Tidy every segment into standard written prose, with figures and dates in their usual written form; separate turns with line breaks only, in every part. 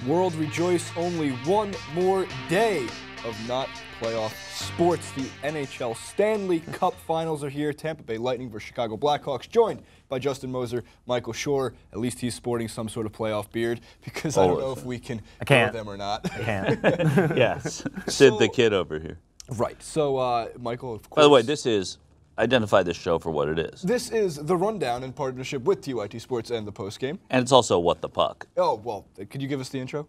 World rejoice, only one more day of not playoff sports. The NHL Stanley Cup Finals are here. Tampa Bay Lightning versus Chicago Blackhawks, joined by Justin Moser, Michael Shore. At least he's sporting some sort of playoff beard, because I don't know if we can go them or not.
I can't.
Yes. Sid the kid over here.
Right. So, Michael, of course.
By the way, this is, identify this show for what it is.
This is The Rundown in partnership with TYT Sports and the Postgame.
And it's also What the Puck.
Oh, well, could you give us the intro?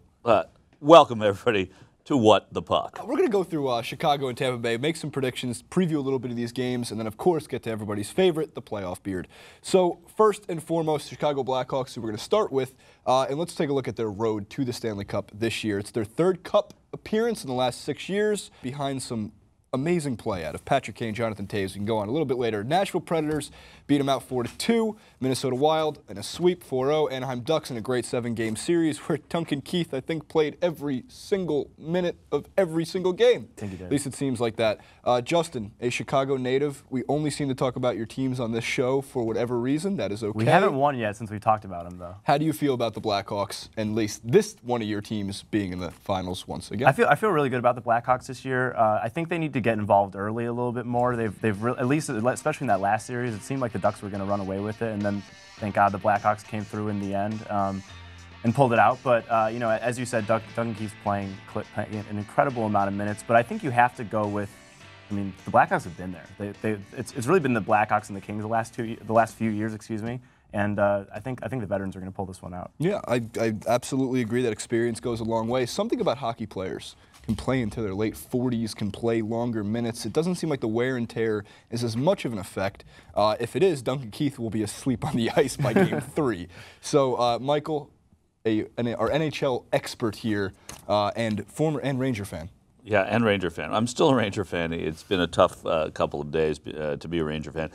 Welcome, everybody, to What the Puck.
We're going to go through Chicago and Tampa Bay, make some predictions, preview a little bit of these games, and then, of course, get to everybody's favorite, the playoff beard. So, first and foremost, Chicago Blackhawks, who we're going to start with, and let's take a look at their road to the Stanley Cup this year. It's their third Cup appearance in the last 6 years, behind some amazing play out of Patrick Kane, Jonathan Toews. We can go on a little bit later. Nashville Predators beat them out 4-2. Minnesota Wild in a sweep 4-0. Anaheim Ducks in a great 7-game series where Duncan Keith, I think, played every single minute of every single game.
I think he did.
At least it seems like that. Justin, a Chicago native, we only seem to talk about your teams on this show for whatever reason. That is okay.
We haven't won yet since we talked about them, though.
How do you feel about the Blackhawks, and at least this one of your teams being in the finals once again?
I feel really good about the Blackhawks this year. I think they need to get involved early a little bit more. At least, especially in that last series, it seemed like the Ducks were going to run away with it, and then thank God the Blackhawks came through in the end and pulled it out. But you know, as you said, Duncan Keith's playing an incredible amount of minutes. But I think you have to go with. I mean, the Blackhawks have been there. It's really been the Blackhawks and the Kings the last few years, excuse me. And I think the veterans are going to pull this one out.
Yeah, I absolutely agree that experience goes a long way. Something about hockey players can play into their late 40s, can play longer minutes. It doesn't seem like the wear and tear is as much of an effect. If it is, Duncan Keith will be asleep on the ice by game 3. So, Michael, our NHL expert here, and Ranger fan.
Yeah, and Ranger fan. I'm still a Ranger fan. It's been a tough couple of days to be a Ranger fan.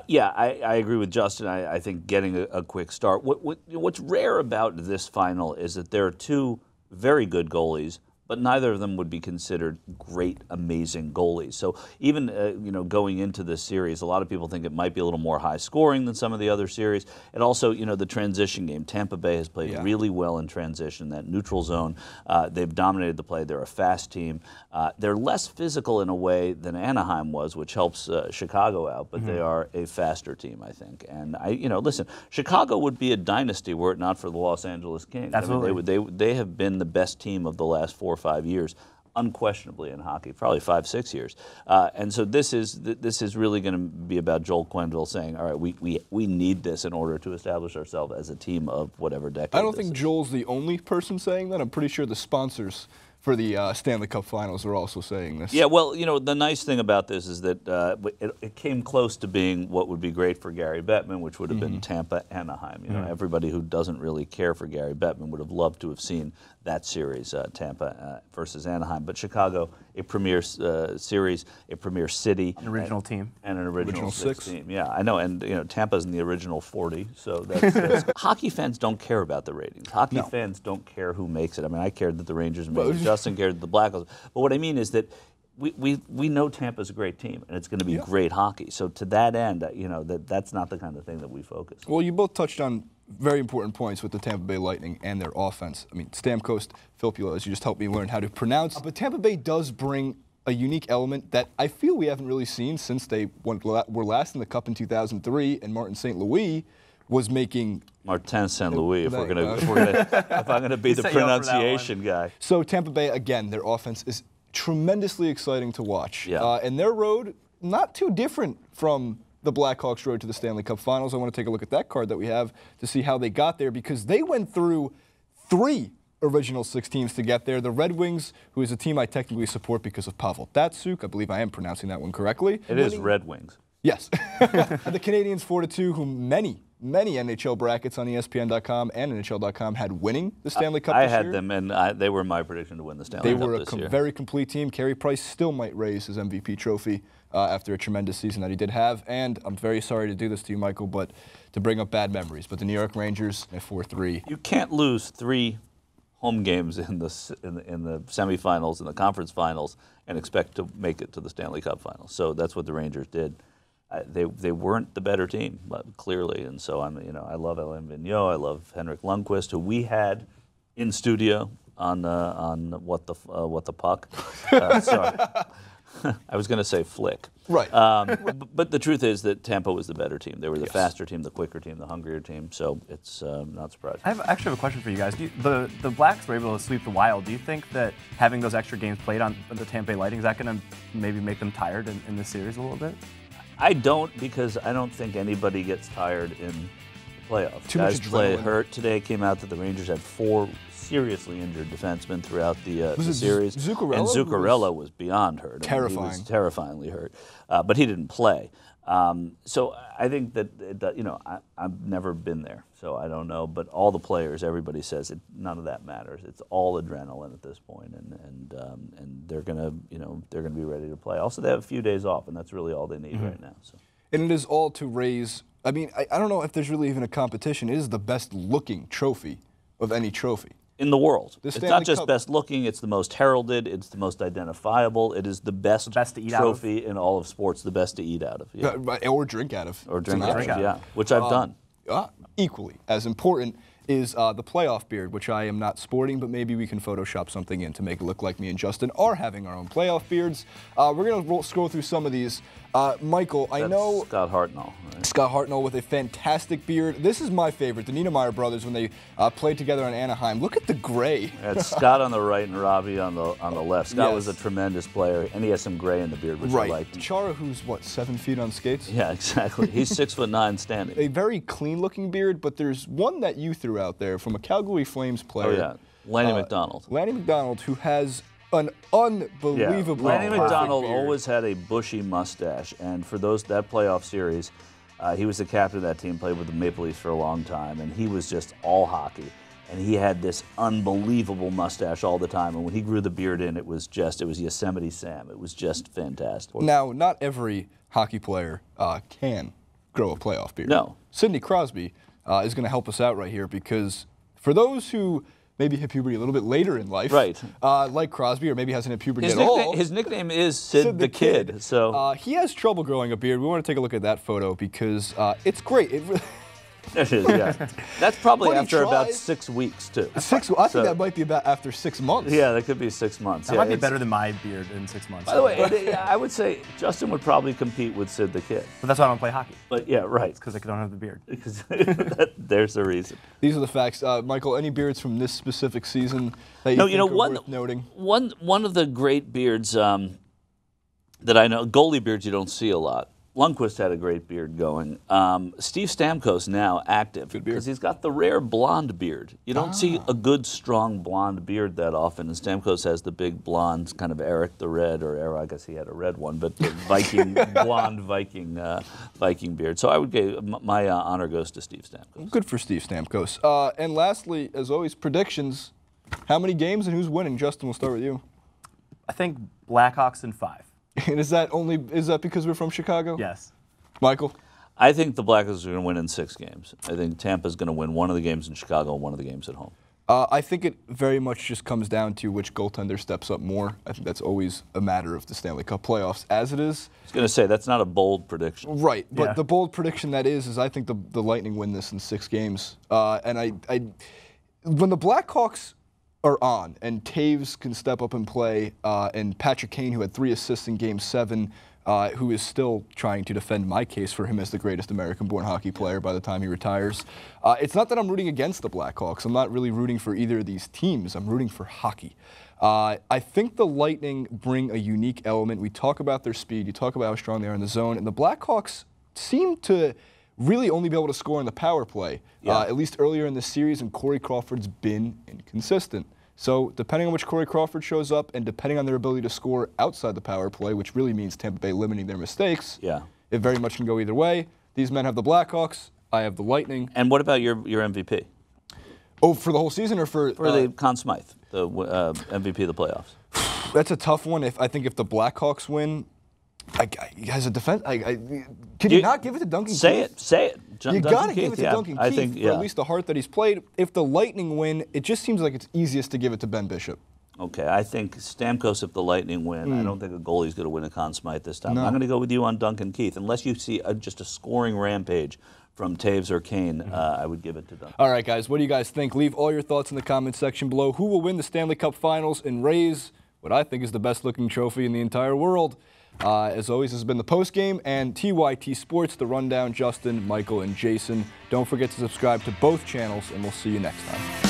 Yeah, I agree with Justin. I think getting a quick start. What's rare about this final is that there are two very good goalies, but neither of them would be considered great, amazing goalies. So even going into this series, a lot of people think it might be a little more high scoring than some of the other series. And also, the transition game. Tampa Bay has played really well in transition, that neutral zone. They've dominated the play. They're a fast team. They're less physical in a way than Anaheim was, which helps Chicago out. But they are a faster team, I think. And listen, Chicago would be a dynasty were it not for the Los Angeles Kings.
Absolutely.
I mean, they have been the best team of the last 4 or 5 years, unquestionably in hockey, probably 5, 6 years. And so this is really going to be about Joel Quenneville saying, all right, we need this in order to establish ourselves as a team of whatever decade.
I don't think Joel's the only person saying that. I'm pretty sure the sponsors for the Stanley Cup Finals are also saying this.
Yeah, well, the nice thing about this is that it came close to being what would be great for Gary Bettman, which would have been Tampa Anaheim. Everybody who doesn't really care for Gary Bettman would have loved to have seen that series, Tampa versus Anaheim. But Chicago, a premier series, a premier city,
an original team,
and an original 6 team. Yeah, I know, and Tampa's in the original 40. So that's hockey fans don't care about the ratings. Hockey fans don't care who makes it. I mean, I cared that the Rangers made it. Justin cared that the Blackhawks. But what I mean is that we know Tampa's a great team, and it's going to be great hockey. So to that end, that's not the kind of thing that we focus on.
Well, you both touched on very important points with the Tampa Bay Lightning and their offense. I mean, Stamkos Filppula, you just helped me learn how to pronounce. But Tampa Bay does bring a unique element that I feel we haven't really seen since they were last in the Cup in 2003, and Martin St. Louis was making
Martin St. Louis, if I'm going to be the pronunciation guy.
So Tampa Bay, again, their offense is tremendously exciting to watch.
Yeah.
And their road, not too different from the Blackhawks' road to the Stanley Cup Finals. I want to take a look at that card that we have to see how they got there, because they went through 3 original 6 teams to get there. The Red Wings, who is a team I technically support because of Pavel Datsyuk. I believe I am pronouncing that one correctly.
It is Red Wings.
Yes. The Canadians 4-2, who many NHL brackets on ESPN.com and NHL.com had winning the Stanley Cup this year.
I had them, and they were my prediction to win the Stanley Cup this year.
They were a very complete team. Carey Price still might raise his MVP trophy after a tremendous season that he did have. And I'm very sorry to do this to you, Michael, but to bring up bad memories. But the New York Rangers at 4-3.
You can't lose 3 home games in the semifinals and the conference finals and expect to make it to the Stanley Cup Finals. So that's what the Rangers did. They weren't the better team, clearly, and so I love Alain Vigneault, I love Henrik Lundqvist, who we had in studio on what the puck. Sorry. I was going to say flick.
Right.
But the truth is that Tampa was the better team. They were the faster team, the quicker team, the hungrier team. So it's not surprising.
I actually have a question for you guys. The Blacks were able to sweep the Wild. Do you think that having those extra games played on the Tampa Bay Lightning, is that going to maybe make them tired in this series a little bit?
I don't, because I don't think anybody gets tired in the playoffs.
Too
Guys
much
play
adrenaline.
hurt. Today it came out that the Rangers had 4 seriously injured defensemen throughout the series.
Zuccarello?
And Zuccarello was beyond hurt. I mean,
Terrifying.
he was terrifyingly hurt, but he didn't play. So I think that, I've never been there, so I don't know. But all the players, everybody says none of that matters. It's all adrenaline at this point, and they're gonna be ready to play. Also, they have a few days off, and that's really all they need right now. So.
And it is all to raise. I mean, I don't know if there's really even a competition. It is the best looking trophy of any trophy.
In the world.
The
It's
Stanley
not just
Cup.
best looking, it's the most heralded, it's the most identifiable, it is the best
to eat out of.
trophy in all of sports, the best to eat out of. Yeah.
Or drink out of.
Or
It's an
drink out of,
option.
yeah, which I've done.
Equally as important is the playoff beard, which I am not sporting, but maybe we can Photoshop something in to make it look like me and Justin are having our own playoff beards. We're going to scroll through some of these. Michael, I
That's
know
Scott Hartnell. Right?
Scott Hartnell with a fantastic beard. This is my favorite, the Niedermeyer brothers, when they played together in Anaheim. Look at the gray.
It's Scott on the right and Robbie on the left. Scott
Yes.
was a tremendous player, and he has some gray in the beard, which I
Right.
liked.
Chara, who's what, 7 feet on skates?
Yeah, exactly. He's 6'9" standing.
A very clean-looking beard, but there's one that you threw out there from a Calgary Flames player.
Oh yeah, Lanny McDonald.
Lanny McDonald, who has an unbelievable
Lanny
perfect
McDonald
beard.
always had a bushy mustache, and for that playoff series, he was the captain of that team, played with the Maple Leafs for a long time, and he was just all hockey. And he had this unbelievable mustache all the time, and when he grew the beard in, it was Yosemite Sam. It was just fantastic.
Now, not every hockey player can grow a playoff beard.
No.
Sidney Crosby is going to help us out right here, because for those who maybe hit puberty a little bit later in life,
Right.
Like Crosby, or maybe hasn't hit puberty at all.
His nickname is Sid the Kid. So
he has trouble growing a beard. We want to take a look at that photo because it's great. It really,
it is, yeah. That's probably
But he
after about
tries.
6 weeks too.
I think that might be about after 6 months.
Yeah, that could be 6 months.
That
yeah,
might be
it's-
better than my beard in 6 months.
By the way, I would say Justin would probably compete with Sid the Kid.
But that's why I don't play hockey,
But yeah, right.
because I don't have the beard.
Because there's the reason.
These are the facts. Michael, any beards from this specific season that you
No,
think are worth noting?
One of the great beards that I know, goalie beards you don't see a lot. Lundqvist had a great beard going. Steve Stamkos now active
beard.
because he's got the rare blonde beard. You don't see a good, strong blonde beard that often. And Stamkos has the big blonde, kind of Eric the Red, or I guess he had a red one, but the Viking, blonde Viking beard. So I would give my honor goes to Steve Stamkos.
Good for Steve Stamkos. And lastly, as always, predictions. How many games and who's winning? Justin, we'll start with you.
I think Blackhawks in 5.
And is that because we're from Chicago?
Yes.
Michael?
I think the Blackhawks are going to win in 6 games. I think Tampa's going to win one of the games in Chicago and one of the games at home.
I think it very much just comes down to which goaltender steps up more. I think that's always a matter of the Stanley Cup playoffs, as it is.
I was going to say, that's not a bold prediction.
Right, but
Yeah.
the bold prediction that is I think the Lightning win this in 6 games. And when the Blackhawks are on, and Taves can step up and play, and Patrick Kane, who had 3 assists in Game 7, who is still trying to defend my case for him as the greatest American-born hockey player by the time he retires. It's not that I'm rooting against the Blackhawks. I'm not really rooting for either of these teams. I'm rooting for hockey. I think the Lightning bring a unique element. We talk about their speed. You talk about how strong they are in the zone. And the Blackhawks seem to really only be able to score in the power play, at least earlier in the series, and Corey Crawford's been inconsistent. So depending on which Corey Crawford shows up and depending on their ability to score outside the power play, which really means Tampa Bay limiting their mistakes, it very much can go either way. These men have the Blackhawks. I have the Lightning.
And what about your MVP?
Oh, for the whole season or for
the Conn Smythe, the MVP of the playoffs?
That's a tough one. I think if the Blackhawks win, as a defense, can you not give it to Duncan Keith?
Say it.
You got to give it to Duncan
I
Keith
think,
for at least the heart that he's played. If the Lightning win, it just seems like it's easiest to give it to Ben Bishop.
Okay, I think Stamkos, if the Lightning win, I don't think a goalie's going to win a Conn Smythe this time.
No.
I'm going to go with you on Duncan Keith, unless you see just a scoring rampage from Taves or Kane, I would give it to them.
All right, guys, what do you guys think? Leave all your thoughts in the comments section below. Who will win the Stanley Cup Finals and raise what I think is the best-looking trophy in the entire world? As always, this has been the postgame and TYT Sports, The Rundown, Justin, Michael, and Jason. Don't forget to subscribe to both channels, and we'll see you next time.